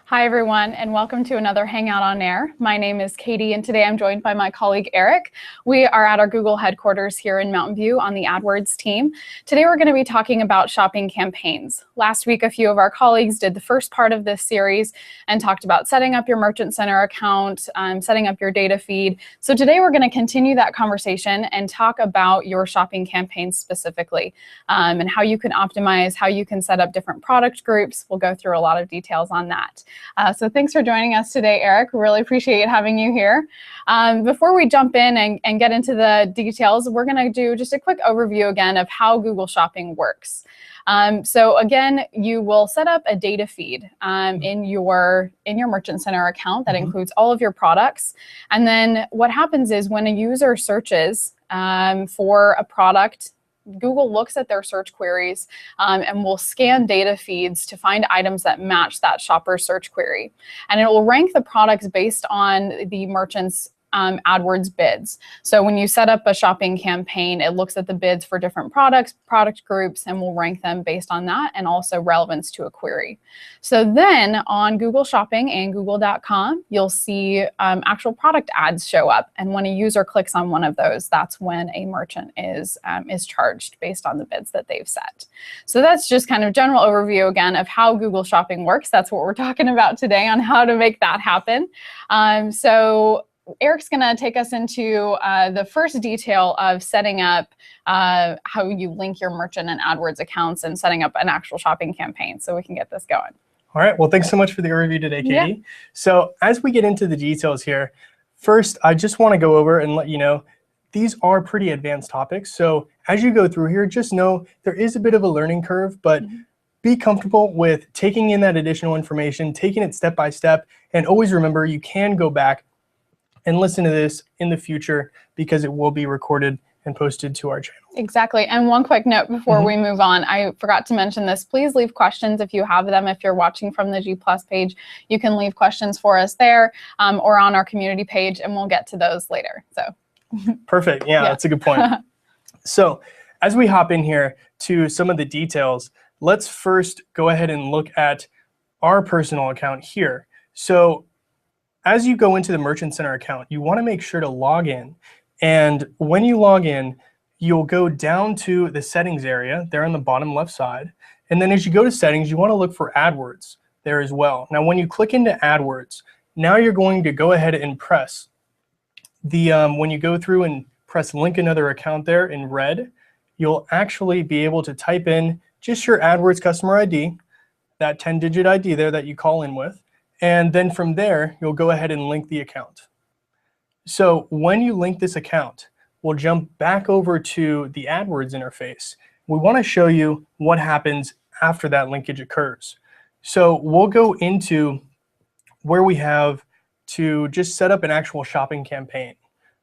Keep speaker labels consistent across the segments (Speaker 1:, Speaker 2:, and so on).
Speaker 1: Hi, everyone, and welcome to another Hangout on Air. My name is Katie, and today I'm joined by my colleague, Eric. We are at our Google headquarters here in Mountain View on the AdWords team. Today, we're going to be talking about shopping campaigns. Last week, a few of our colleagues did the first part of this series and talked about setting up your Merchant Center account, setting up your data feed. So today, we're going to continue that conversation and talk about your shopping campaigns specifically, and how you can optimize, how you can set up different product groups. We'll go through a lot of details on that. So thanks for joining us today, Eric. We really appreciate having you here. Before we jump in and get into the details, we're going to do just a quick overview again of how Google Shopping works. So again, you will set up a data feed in your Merchant Center account that includes all of your products. And then what happens is when a user searches for a product, Google looks at their search queries and will scan data feeds to find items that match that shopper's search query. And it will rank the products based on the merchant's AdWords bids. So when you set up a shopping campaign, it looks at the bids for different products, product groups, and will rank them based on that and also relevance to a query. So then on Google Shopping and Google.com, you'll see actual product ads show up. And when a user clicks on one of those, that's when a merchant is charged based on the bids that they've set. So that's just kind of general overview again of how Google Shopping works. That's what we're talking about today on how to make that happen. So Eric's going to take us into the first detail of setting up how you link your merchant and AdWords accounts and setting up an actual shopping campaign so we can get this going.
Speaker 2: All right. Well, thanks so much for the overview today, Katie. Yeah. So as we get into the details here, first, I just want to go over and let you know these are pretty advanced topics. So as you go through here, just know there is a bit of a learning curve, but be comfortable with taking in that additional information, taking it step by step, and always remember you can go back and listen to this in the future because it will be recorded and posted to our channel.
Speaker 1: Exactly. And one quick note before we move on, I forgot to mention this. Please leave questions if you have them. If you're watching from the G+ page, you can leave questions for us there or on our community page, and we'll get to those later. So
Speaker 2: perfect. Yeah, that's a good point. So as we hop in here to some of the details, let's first go ahead and look at our personal account here. So as you go into the Merchant Center account, you want to make sure to log in. And when you log in, you'll go down to the settings area there on the bottom left side. And then as you go to settings, you want to look for AdWords there as well. Now, when you click into AdWords, now you're going to go ahead and press the, when you go through and press link another account there in red, you'll actually be able to type in just your AdWords customer ID, that 10-digit ID there that you call in with. And then from there, you'll go ahead and link the account. So when you link this account, we'll jump back over to the AdWords interface. We want to show you what happens after that linkage occurs. So we'll go into where we have to just set up an actual shopping campaign,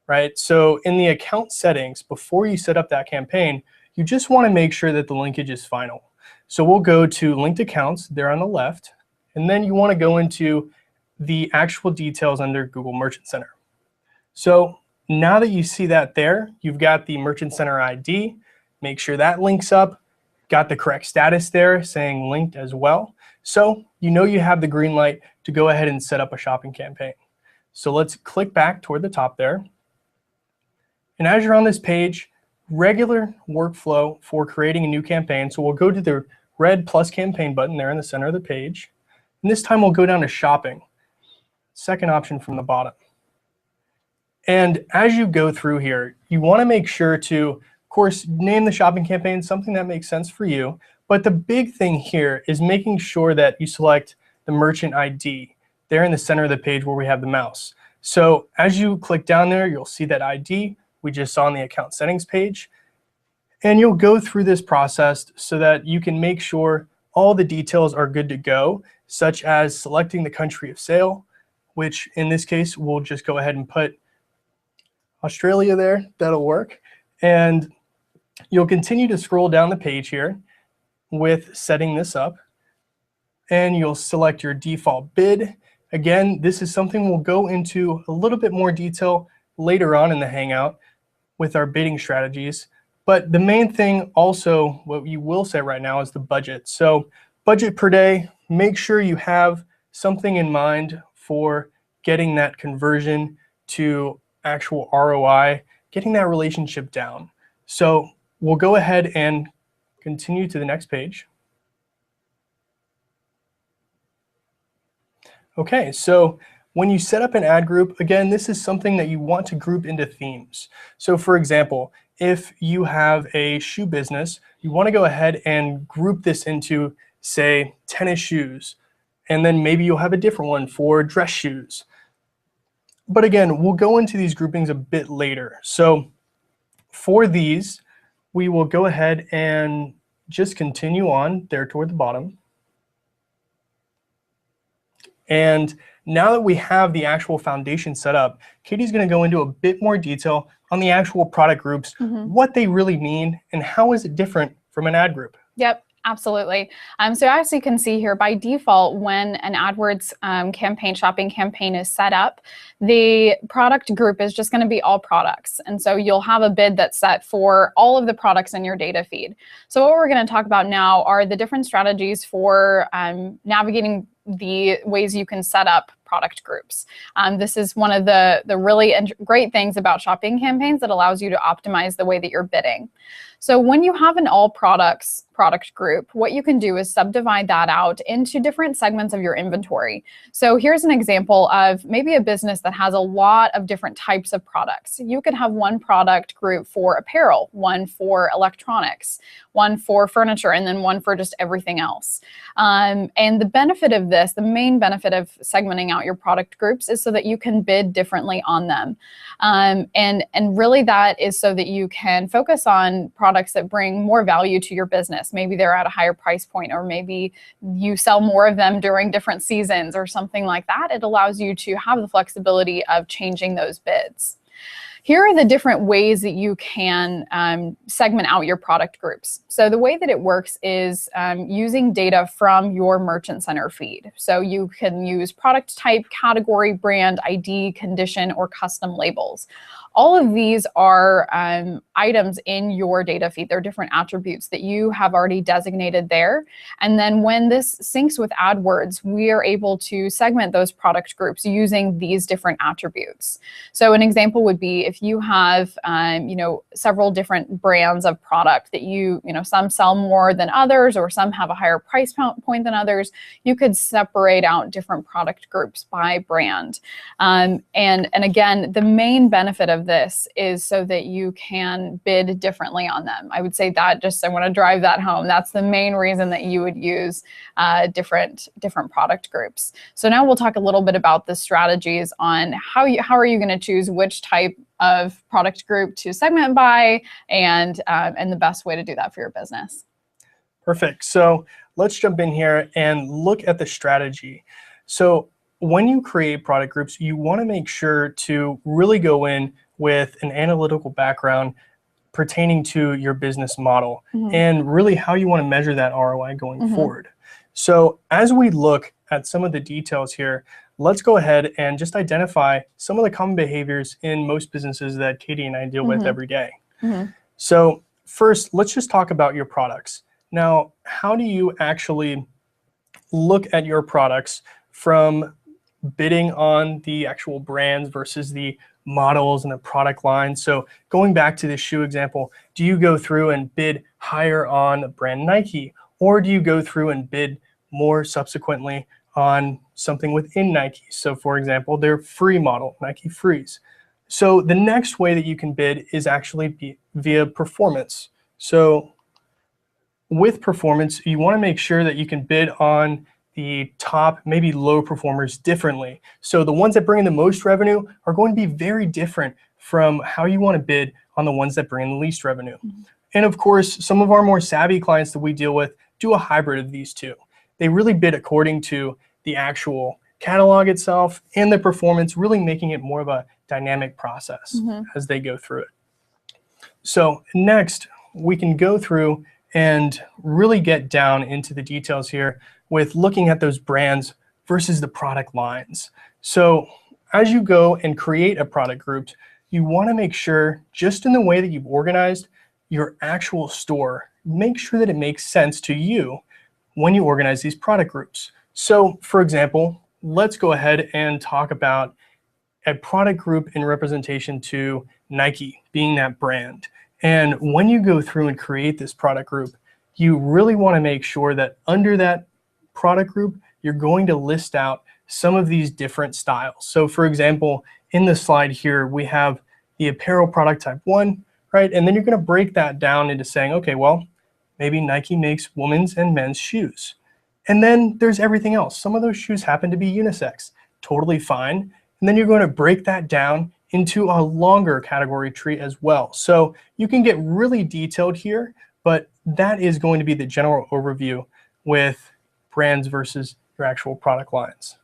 Speaker 2: right? So in the account settings, before you set up that campaign, you just want to make sure that the linkage is final. So we'll go to linked accounts there on the left. And then you want to go into the actual details under Google Merchant Center. So now that you see that there, you've got the Merchant Center ID. Make sure that links up. Got the correct status there saying linked as well. So you know you have the green light to go ahead and set up a shopping campaign. So let's click back toward the top there. And as you're on this page, regular workflow for creating a new campaign. So we'll go to the red plus campaign button there in the center of the page. And this time we'll go down to shopping, second option from the bottom. And as you go through here, you want to make sure to, of course, name the shopping campaign something that makes sense for you. But the big thing here is making sure that you select the merchant ID there in the center of the page where we have the mouse. So as you click down there, you'll see that ID we just saw on the account settings page. And you'll go through this process so that you can make sure all the details are good to go, such as selecting the country of sale, which in this case, we'll just go ahead and put Australia there. That'll work. And you'll continue to scroll down the page here with setting this up. And you'll select your default bid. Again, this is something we'll go into a little bit more detail later on in the Hangout with our bidding strategies. But the main thing also, what you will set right now is the budget. So budget per day, make sure you have something in mind for getting that conversion to actual ROI, getting that relationship down. So we'll go ahead and continue to the next page. Okay, so when you set up an ad group, again, this is something that you want to group into themes. So for example, if you have a shoe business, you want to go ahead and group this into, say, tennis shoes, and then maybe you'll have a different one for dress shoes. But again, we'll go into these groupings a bit later. So for these, we will go ahead and just continue on there toward the bottom. And now that we have the actual foundation set up, Katie's going to go into a bit more detail on the actual product groups, what they really mean, and how is it different from an ad group.
Speaker 1: Yep. Absolutely. So as you can see here, by default, when an AdWords shopping campaign is set up, the product group is just going to be all products. And so you'll have a bid that's set for all of the products in your data feed. So what we're going to talk about now are the different strategies for navigating the ways you can set up product groups. This is one of the really great things about shopping campaigns that allows you to optimize the way that you're bidding. So when you have an all products product group, what you can do is subdivide that out into different segments of your inventory. So here's an example of maybe a business that has a lot of different types of products. You could have one product group for apparel, one for electronics, one for furniture, and then one for just everything else. And the benefit of this, the main benefit of segmenting out your product groups is so that you can bid differently on them. And really that is so that you can focus on products that bring more value to your business. Maybe they're at a higher price point, or maybe you sell more of them during different seasons or something like that. It allows you to have the flexibility of changing those bids. Here are the different ways that you can segment out your product groups. So the way that it works is using data from your Merchant Center feed. So you can use product type, category, brand, ID, condition, or custom labels. All of these are items in your data feed. They're different attributes that you have already designated there. And then when this syncs with AdWords, we are able to segment those product groups using these different attributes. So an example would be if you have several different brands of product that some sell more than others, or some have a higher price point than others, you could separate out different product groups by brand. And again, the main benefit of this is so that you can bid differently on them. I would say that I want to drive that home. That's the main reason that you would use different product groups. So now we'll talk a little bit about the strategies on how are you going to choose which type of product group to segment by, and the best way to do that for your business.
Speaker 2: Perfect. So let's jump in here and look at the strategy. So when you create product groups, you want to make sure to really go in with an analytical background pertaining to your business model and really how you want to measure that ROI going forward. So as we look at some of the details here, let's go ahead and just identify some of the common behaviors in most businesses that Katie and I deal with every day. So first, let's just talk about your products. Now, how do you actually look at your products from bidding on the actual brands versus the models and the product line? So going back to the shoe example, do you go through and bid higher on brand Nike, or do you go through and bid more subsequently on something within Nike? So for example, their free model, Nike Frees. So the next way that you can bid is actually via performance. So with performance, you want to make sure that you can bid on the top, maybe low performers differently. So the ones that bring in the most revenue are going to be very different from how you want to bid on the ones that bring in the least revenue. And of course, some of our more savvy clients that we deal with do a hybrid of these two. They really bid according to the actual catalog itself and the performance, really making it more of a dynamic process as they go through it. So next, we can go through and really get down into the details here with looking at those brands versus the product lines. So as you go and create a product group, you want to make sure, just in the way that you've organized your actual store, make sure that it makes sense to you when you organize these product groups. So for example, let's go ahead and talk about a product group in representation to Nike, being that brand. And when you go through and create this product group, you really want to make sure that under that product group, you're going to list out some of these different styles. So for example, in the slide here, we have the apparel product type 1, right? And then you're going to break that down into saying, okay, well, maybe Nike makes women's and men's shoes. And then there's everything else. Some of those shoes happen to be unisex, totally fine. And then you're going to break that down into a longer category tree as well. So you can get really detailed here, but that is going to be the general overview with brands versus your actual product lines.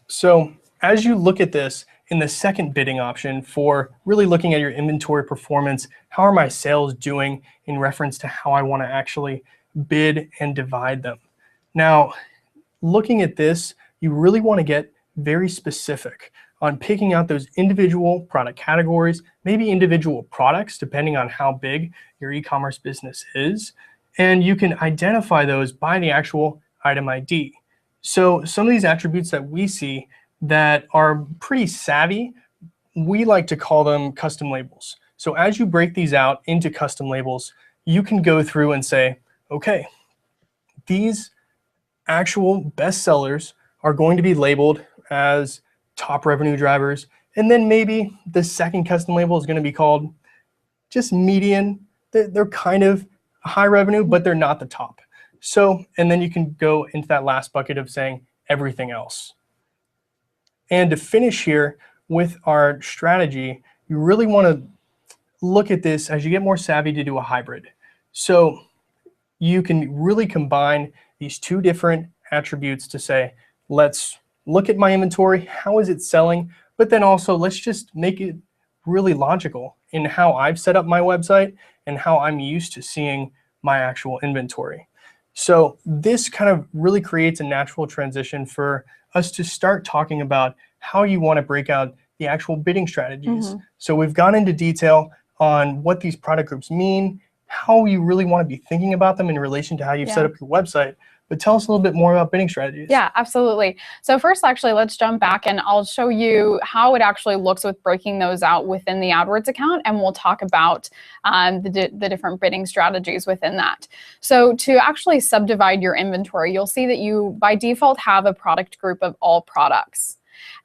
Speaker 2: So as you look at this in the second bidding option for really looking at your inventory performance, how are my sales doing in reference to how I want to actually bid and divide them? Now, looking at this, you really want to get very specific on picking out those individual product categories, maybe individual products, depending on how big your e-commerce business is. And you can identify those by the actual item ID. So some of these attributes that we see that are pretty savvy, we like to call them custom labels. So as you break these out into custom labels, you can go through and say, okay, these actual best sellers are going to be labeled as top revenue drivers. And then maybe the second custom label is going to be called just median. They're kind of high revenue, but they're not the top. So, and then you can go into that last bucket of saying everything else. And to finish here with our strategy, you really want to look at this as you get more savvy to do a hybrid. So you can really combine these two different attributes to say, let's look at my inventory, how is it selling? But then also let's just make it really logical in how I've set up my website and how I'm used to seeing my actual inventory. So this kind of really creates a natural transition for us to start talking about how you want to break out the actual bidding strategies. So we've gone into detail on what these product groups mean, how you really want to be thinking about them in relation to how you've set up your website. But tell us a little bit more about bidding strategies.
Speaker 1: Yeah, absolutely. So first, actually, let's jump back and I'll show you how it actually looks with breaking those out within the AdWords account, and we'll talk about the different bidding strategies within that. So to actually subdivide your inventory, you'll see that you, by default, have a product group of all products.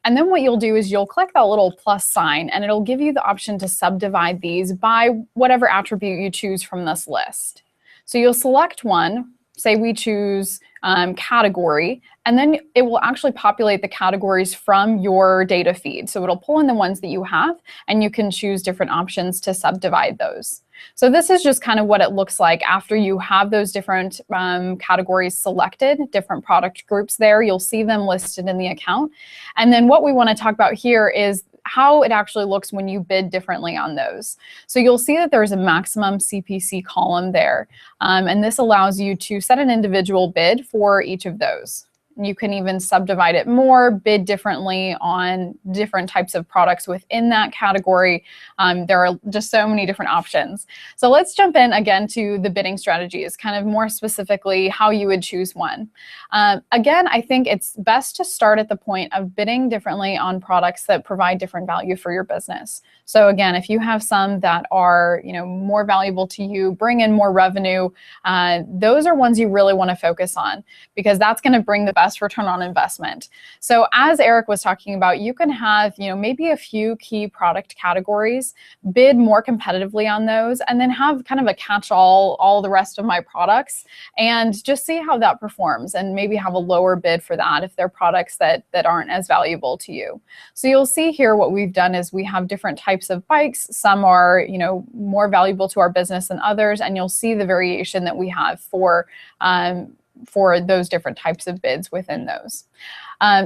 Speaker 1: And then what you'll do is you'll click that little plus sign, and it'll give you the option to subdivide these by whatever attribute you choose from this list. So you'll select one. Say we choose category, and then it will actually populate the categories from your data feed. So it'll pull in the ones that you have, and you can choose different options to subdivide those. So this is just kind of what it looks like after you have those different categories selected, different product groups there. You'll see them listed in the account. And then what we want to talk about here is how it actually looks when you bid differently on those. So you'll see that there's a maximum CPC column there. And this allows you to set an individual bid for each of those. You can even subdivide it more, bid differently on different types of products within that category. There are just so many different options. So let's jump in again to the bidding strategies, kind of more specifically how you would choose one. Again, I think it's best to start at the point of bidding differently on products that provide different value for your business. So again, if you have some that are more valuable to you, bring in more revenue, those are ones you really want to focus on, because that's going to bring the best return on investment. So as Eric was talking about, you can have maybe a few key product categories, bid more competitively on those, and then have kind of a catch-all, all the rest of my products, and just see how that performs, and maybe have a lower bid for that if they're products that aren't as valuable to you. So you'll see here what we've done is we have different types of bikes. Some are more valuable to our business than others, and you'll see the variation that we have for those different types of bids within those.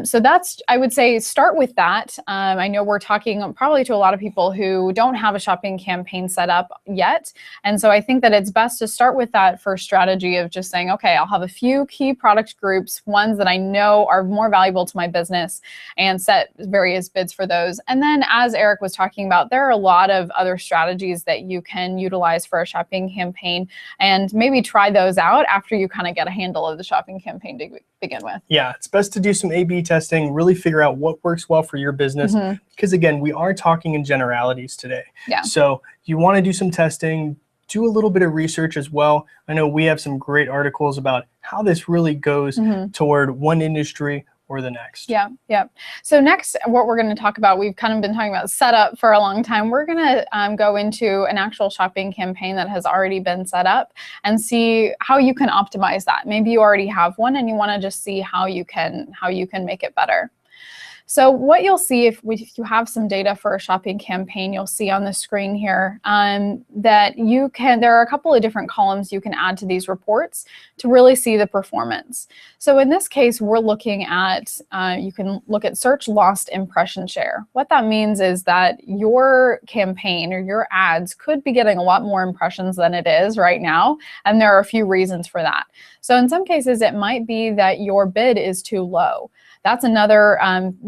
Speaker 1: So that's, I would say, start with that. I know we're talking probably to a lot of people who don't have a shopping campaign set up yet. And so I think that it's best to start with that first strategy of just saying, okay, I'll have a few key product groups, ones that I know are more valuable to my business, and set various bids for those. And then, as Eric was talking about, there are a lot of other strategies that you can utilize for a shopping campaign, and maybe try those out after you kind of get a handle of the shopping campaign to begin with.
Speaker 2: Yeah, it's best to do some A/B testing, really figure out what works well for your business. Because again, we are talking in generalities today.
Speaker 1: Yeah.
Speaker 2: So you want to do some testing, do a little bit of research as well. I know we have some great articles about how this really goes toward one industry or the next.
Speaker 1: Yeah, yeah. So next, what we're going to talk about, we've kind of been talking about setup for a long time. We're going to go into an actual shopping campaign that has already been set up and see how you can optimize that. Maybe you already have one and you want to just see how you can make it better. So what you'll see if you have some data for a shopping campaign, you'll see on the screen here that there are a couple of different columns you can add to these reports to really see the performance. So in this case, we're looking at, you can look at search lost impression share. What that means is that your campaign or your ads could be getting a lot more impressions than it is right now, and there are a few reasons for that. So in some cases, it might be that your bid is too low. That's another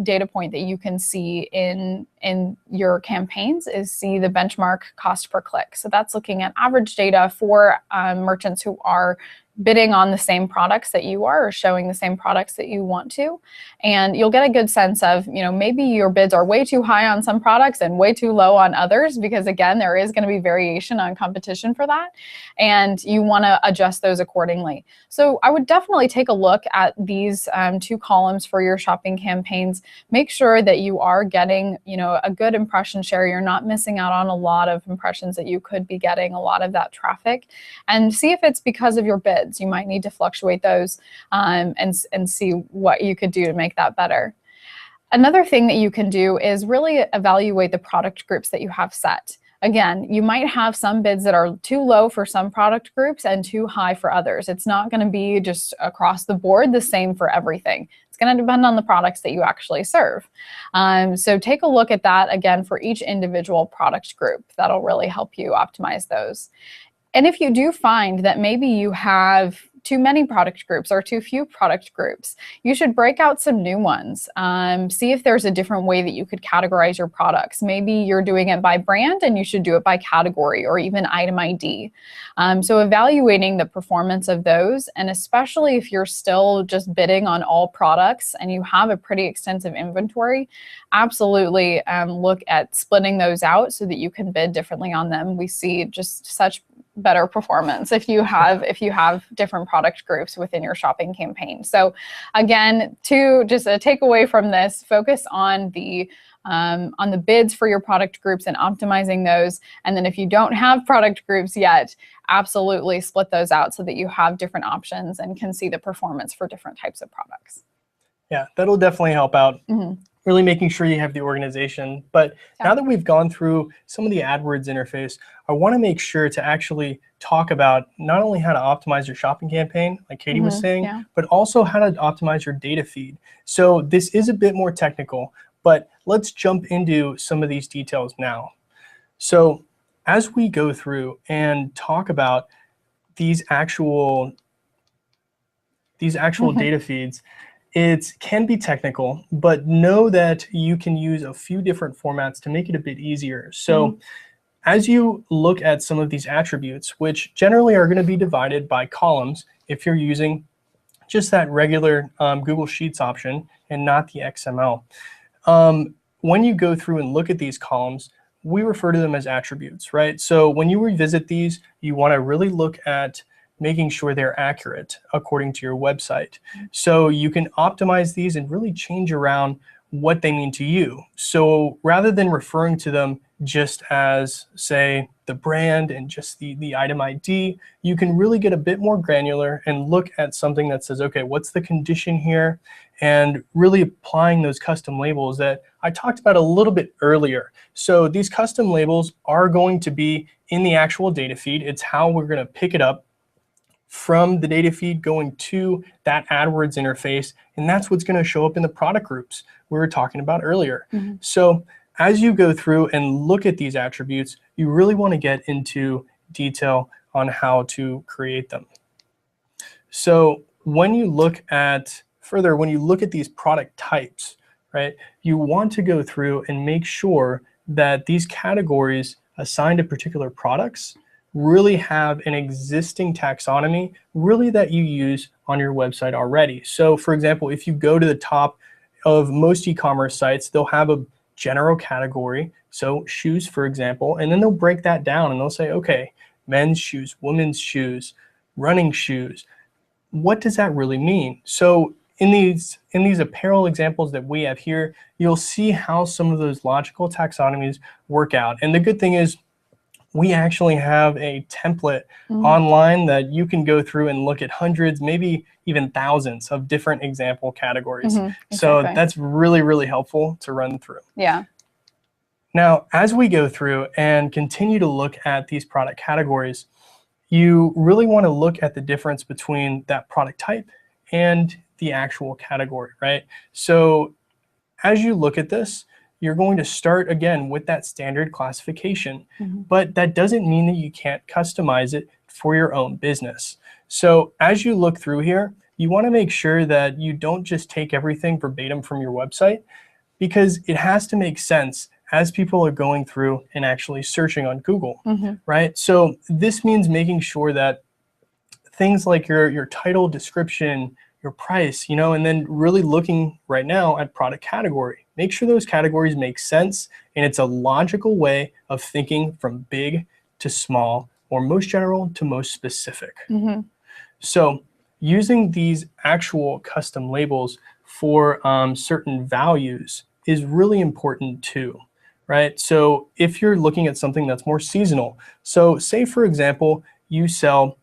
Speaker 1: data point that you can see in your campaigns, is see the benchmark cost per click. So that's looking at average data for merchants who are bidding on the same products that you are, or showing the same products that you want to. And you'll get a good sense of, maybe your bids are way too high on some products and way too low on others, because again, there is going to be variation on competition for that. And you want to adjust those accordingly. So I would definitely take a look at these two columns for your shopping campaigns. Make sure that you are getting, a good impression share. You're not missing out on a lot of impressions that you could be getting, a lot of that traffic, and see if it's because of your bids. You might need to fluctuate those and see what you could do to make that better. Another thing that you can do is really evaluate the product groups that you have set. Again, you might have some bids that are too low for some product groups and too high for others. It's not going to be just across the board the same for everything. It's going to depend on the products that you actually serve. So take a look at that again for each individual product group. That'll really help you optimize those. And if you do find that maybe you have too many product groups or too few product groups, you should break out some new ones. See if there's a different way that you could categorize your products. Maybe you're doing it by brand and you should do it by category or even item ID. So evaluating the performance of those, and especially if you're still just bidding on all products and you have a pretty extensive inventory, absolutely look at splitting those out so that you can bid differently on them. We see just such better performance if you have different product groups within your shopping campaign. So again, just a takeaway from this, focus on the bids for your product groups and optimizing those. And then if you don't have product groups yet, absolutely split those out so that you have different options and can see the performance for different types of products.
Speaker 2: Yeah, that'll definitely help out. Really making sure you have the organization. But now that we've gone through some of the AdWords interface, I want to make sure to actually talk about not only how to optimize your shopping campaign, like Katie was saying, but also how to optimize your data feed. So this is a bit more technical, but let's jump into some of these details now. So as we go through and talk about these actual data feeds, it can be technical, but know that you can use a few different formats to make it a bit easier. So as you look at some of these attributes, which generally are going to be divided by columns if you're using just that regular Google Sheets option and not the XML. When you go through and look at these columns, we refer to them as attributes, right? So when you revisit these, you want to really look at making sure they're accurate according to your website. So you can optimize these and really change around what they mean to you. So rather than referring to them just as, say, the brand and just the item ID, you can really get a bit more granular and look at something that says, okay, what's the condition here? And really applying those custom labels that I talked about a little bit earlier. So these custom labels are going to be in the actual data feed. It's how we're going to pick it up from the data feed going to that AdWords interface, and that's what's going to show up in the product groups we were talking about earlier. So as you go through and look at these attributes, you really want to get into detail on how to create them. So when you look at these product types, right, you want to go through and make sure that these categories assigned to particular products really have an existing taxonomy really that you use on your website already. So for example, if you go to the top of most e-commerce sites, they'll have a general category, so shoes for example, and then they'll break that down and they'll say, okay, men's shoes, women's shoes, running shoes. What does that really mean? So in these apparel examples that we have here, you'll see how some of those logical taxonomies work out. And the good thing is we actually have a template online that you can go through and look at hundreds, maybe even thousands of different example categories. So that's really, really helpful to run through.
Speaker 1: Yeah.
Speaker 2: Now, as we go through and continue to look at these product categories, you really want to look at the difference between that product type and the actual category, right? So as you look at this, you're going to start again with that standard classification, but that doesn't mean that you can't customize it for your own business. So as you look through here, you want to make sure that you don't just take everything verbatim from your website, because it has to make sense as people are going through and actually searching on Google, right? So this means making sure that things like your title, description, your price, and then really looking right now at product category. Make sure those categories make sense, and it's a logical way of thinking from big to small, or most general to most specific. So using these actual custom labels for certain values is really important too, right? So if you're looking at something that's more seasonal, so say for example, you sell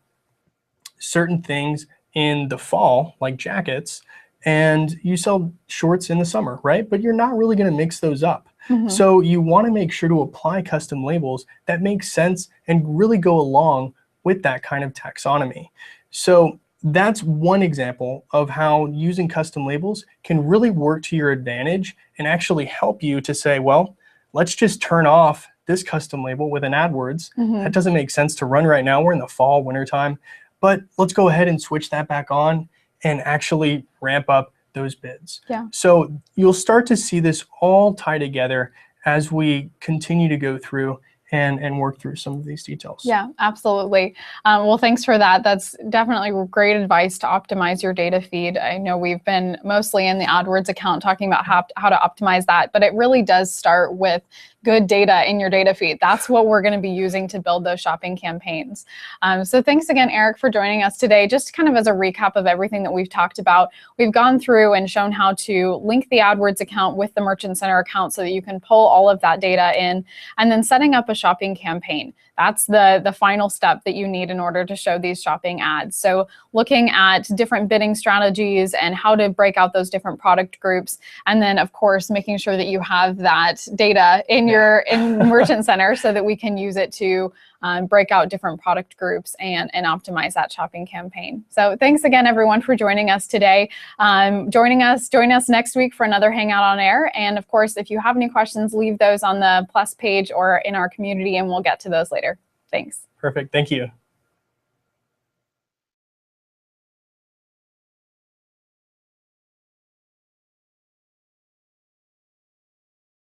Speaker 2: certain things in the fall, like jackets, and you sell shorts in the summer, right? But you're not really going to mix those up. So you want to make sure to apply custom labels that make sense and really go along with that kind of taxonomy. So that's one example of how using custom labels can really work to your advantage and actually help you to say, well, let's just turn off this custom label with an AdWords. That doesn't make sense to run right now. We're in the fall, winter time. But let's go ahead and switch that back on and actually ramp up those bids. So you'll start to see this all tie together as we continue to go through and work through some of these details.
Speaker 1: Yeah, absolutely. Well, thanks for that. That's definitely great advice to optimize your data feed. I know we've been mostly in the AdWords account talking about how to optimize that, but it really does start with good data in your data feed. That's what we're going to be using to build those shopping campaigns. So thanks again, Eric, for joining us today. Just kind of as a recap of everything that we've talked about, we've gone through and shown how to link the AdWords account with the Merchant Center account so that you can pull all of that data in, and then setting up a shopping campaign. That's the final step that you need in order to show these shopping ads. So looking at different bidding strategies and how to break out those different product groups. And then of course, making sure that you have that data in Merchant Center so that we can use it to break out different product groups and optimize that shopping campaign. So thanks again, everyone, for joining us today. Join us next week for another Hangout on Air. And of course, if you have any questions, leave those on the Plus page or in our community, and we'll get to those later. Thanks.
Speaker 2: Perfect. Thank you.